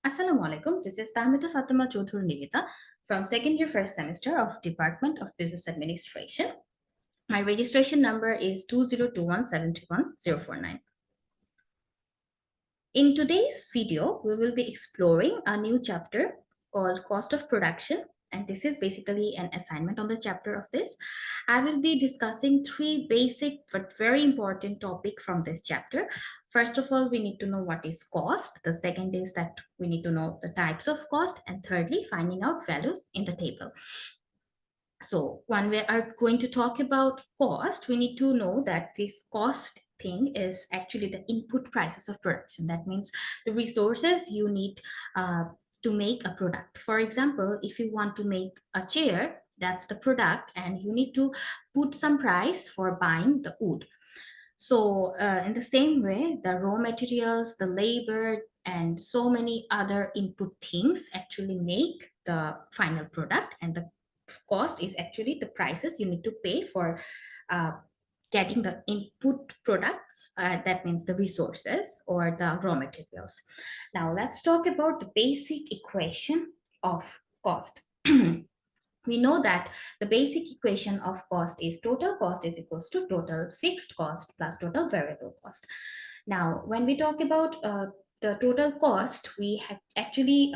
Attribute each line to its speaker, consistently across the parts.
Speaker 1: Assalamu alaikum. This is Nivita Nivita from second year first semester of Department of Business Administration. My registration number is 2021731049. In today's video, we will be exploring a new chapter called Cost of Production, and this is basically an assignment on the chapter of this. I will be discussing three basic but very important topics from this chapter. First of all, we need to know what is cost. The second is that we need to know the types of cost, and thirdly, finding out values in the table. So when we are going to talk about cost, we need to know that this cost thing is actually the input prices of production. That means the resources you need to make a product. For example, if you want to make a chair, that's the product, and you need to put some price for buying the wood. So in the same way, the raw materials, the labor, and so many other input things actually make the final product, and the cost is actually the prices you need to pay for getting the input products, that means the resources or the raw materials. Now let's talk about the basic equation of cost. We know that the basic equation of cost is total cost is equals to total fixed cost plus total variable cost. Now, when we talk about the total cost, we actually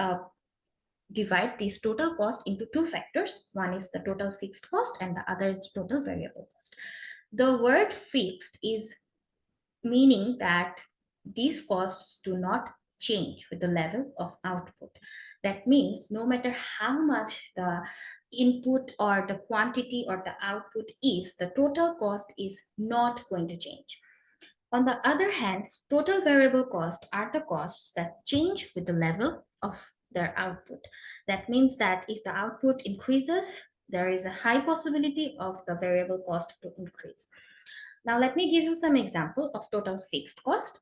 Speaker 1: divide this total cost into two factors. One is the total fixed cost and the other is the total variable cost. The word fixed is meaning that these costs do not change with the level of output. That means no matter how much the input or the quantity or the output is, the total cost is not going to change. On the other hand, total variable costs are the costs that change with the level of their output. That means that if the output increases, there is a high possibility of the variable cost to increase. Now, let me give you some example of total fixed cost.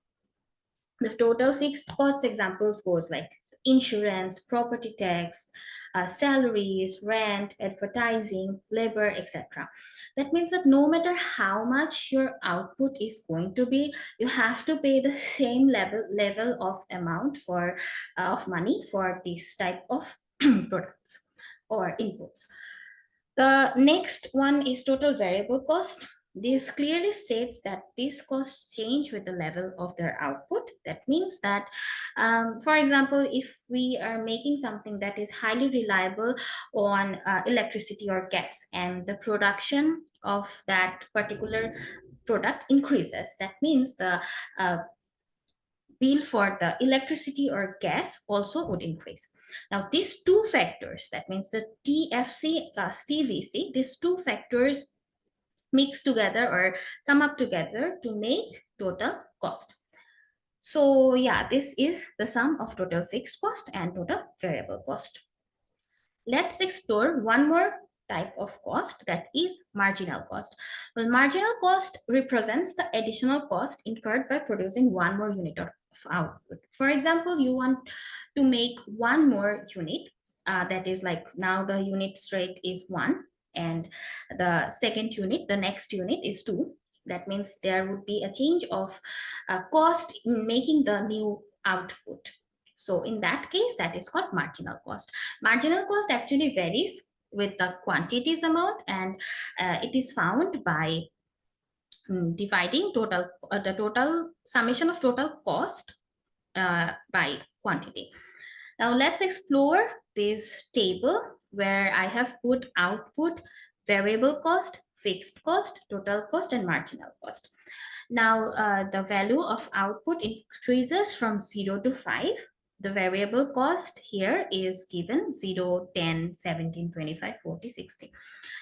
Speaker 1: The total fixed cost examples goes like insurance, property tax, salaries, rent, advertising, labor, etc. That means that no matter how much your output is going to be, you have to pay the same level of amount for of money for this type of products or inputs. The next one is total variable cost. This clearly states that these costs change with the level of their output. That means that, for example, if we are making something that is highly reliable on electricity or gas, and the production of that particular product increases, that means the bill for the electricity or gas also would increase. Now, these two factors, that means the TFC plus TVC, these two factors mix together or come up together to make total cost. So yeah, this is the sum of total fixed cost and total variable cost. Let's explore one more type of cost, that is marginal cost. Well, marginal cost represents the additional cost incurred by producing one more unit of output. For example, you want to make one more unit, that is like now the unit rate is 1, and the second unit, the next unit is 2. That means there would be a change of cost in making the new output. So in that case, that is called marginal cost. Marginal cost actually varies with the quantities amount, and it is found by dividing the total summation of total cost by quantity. Now let's explore this table where I have put output, variable cost, fixed cost, total cost, and marginal cost. Now the value of output increases from 0 to 5. The variable cost here is given 0, 10, 17, 25, 40, 60.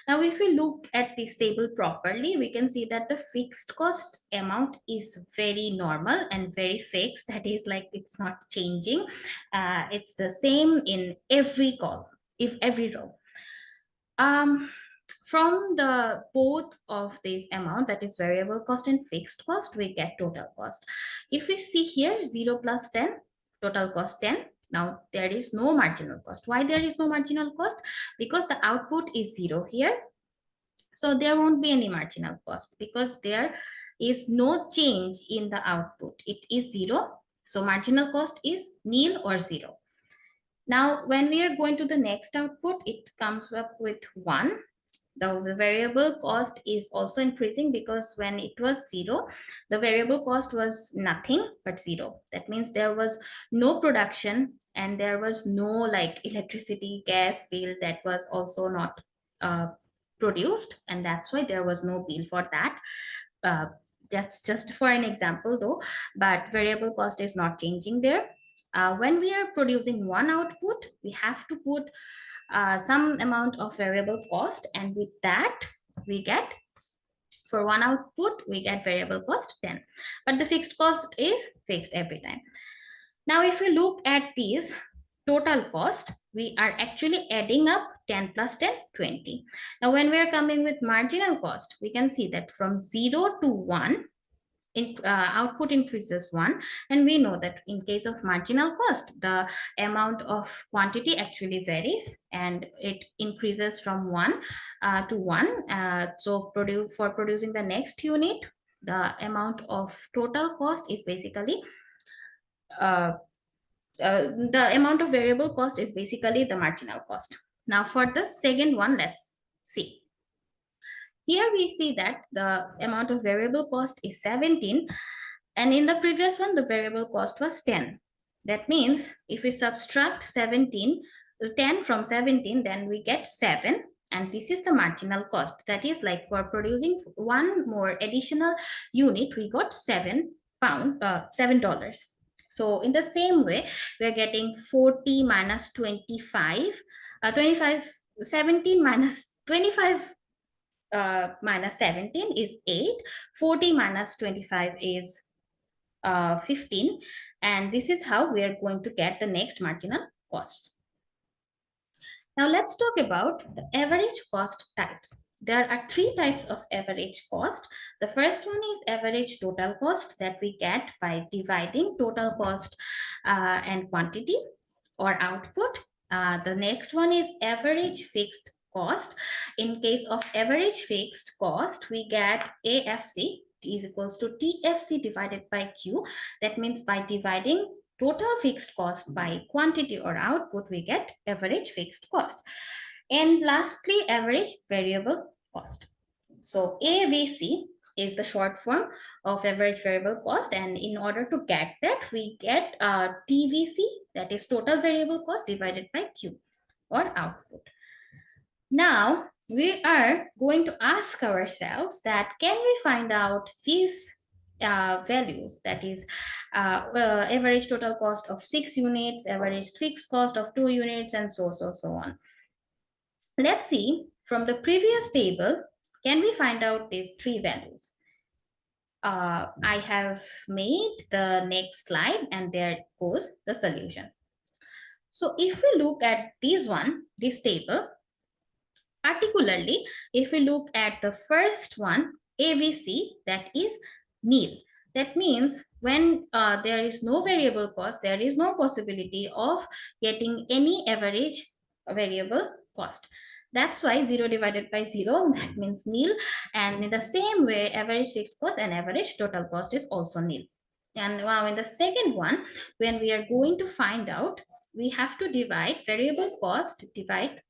Speaker 1: Now, if we look at this table properly, we can see that the fixed costs amount is very normal and very fixed. That is like it's not changing. It's the same in every column, if every row. From the both of this amount, that is variable cost and fixed cost, we get total cost. If we see here 0 plus 10, total cost 10. Now there is no marginal cost. Why there is no marginal cost? Because the output is 0 here. So there won't be any marginal cost because there is no change in the output. It is 0. So marginal cost is nil or 0. Now, when we are going to the next output, it comes up with 1. The variable cost is also increasing because when it was 0, the variable cost was nothing but 0. That means there was no production and there was no like electricity, gas bill that was also not uh, produced, and that's why there was no bill for that. uh, that's just for an example though, but variable cost is not changing there. When we are producing one output, we have to put some amount of variable cost, and with that we get, for one output we get variable cost 10, but the fixed cost is fixed every time. Now if we look at these total cost, we are actually adding up 10 plus 10, 20. Now when we are coming with marginal cost, we can see that from 0 to 1, output increases 1, and we know that in case of marginal cost, the amount of quantity actually varies and it increases from 1 to 1. So for producing the next unit, the amount of total cost is basically uh, the amount of variable cost is basically the marginal cost. Now for the second one, let's see. Here we see that the amount of variable cost is 17, and in the previous one, the variable cost was 10. That means if we subtract 10 from 17, then we get 7. And this is the marginal cost. That is like for producing one more additional unit, we got $7. So in the same way, we're getting 40 minus 25, 25, 17 minus 25 minus 17 is 8, 40 minus 25 is 15, and this is how we are going to get the next marginal costs. Now let's talk about the average cost types. There are three types of average cost. The first one is average total cost that we get by dividing total cost and quantity or output. The next one is average fixed cost. In case of average fixed cost, we get AFC is equals to TFC divided by Q. That means by dividing total fixed cost by quantity or output, we get average fixed cost. And lastly, average variable cost. So AVC is the short form of average variable cost, and in order to get that, we get TVC, that is total variable cost, divided by Q or output. Now we are going to ask ourselves that can we find out these values, that is average total cost of 6 units, average fixed cost of 2 units, and so on. Let's see from the previous table, can we find out these three values? I have made the next slide, and there goes the solution. So if we look at this table, particularly if we look at the first one, AVC, that is nil. That means when there is no variable cost, there is no possibility of getting any average variable cost. That's why 0 divided by 0, that means nil. And in the same way, average fixed cost and average total cost is also nil. And now in the second one, when we are going to find out, we have to divide variable cost, divide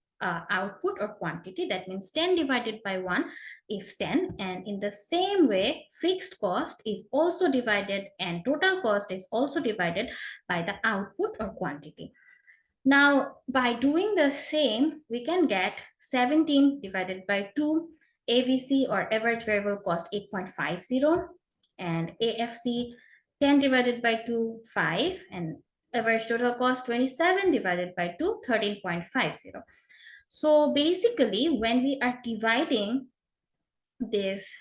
Speaker 1: output or quantity. That means 10 divided by 1 is 10. And in the same way, fixed cost is also divided and total cost is also divided by the output or quantity. Now, by doing the same, we can get 17 divided by 2, AVC or average variable cost 8.50, and AFC 10 divided by 2, 5, and average total cost 27 divided by 2, 13.50. So basically, when we are dividing this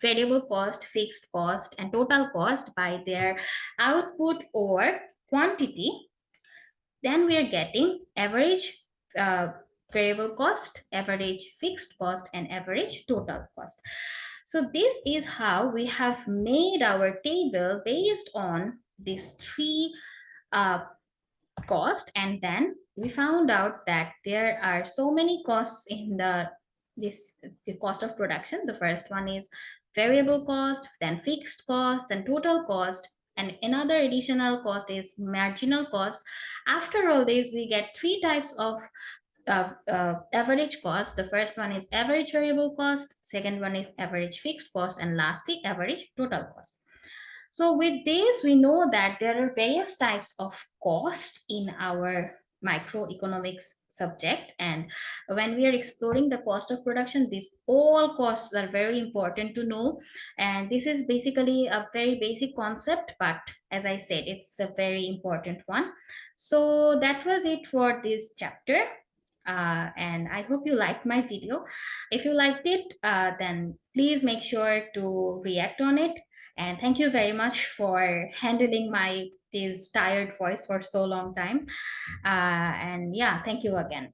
Speaker 1: variable cost, fixed cost, and total cost by their output or quantity, then we are getting average variable cost, average fixed cost, and average total cost. So this is how we have made our table based on these three cost, and then we found out that there are so many costs in the cost of production. The first one is variable cost, then fixed cost, then total cost, And another additional cost is marginal cost. After all this, we get three types of average cost. The first one is average variable cost, second one is average fixed cost, and lastly, average total cost. So with this, we know that there are various types of costs in our microeconomics subject. And when we are exploring the cost of production, these all costs are very important to know. And this is basically a very basic concept, but as I said, it's a very important one. So that was it for this chapter. And I hope you liked my video. If you liked it, then please make sure to react on it. And thank you very much for handling my this tired voice for so long time. And yeah, thank you again.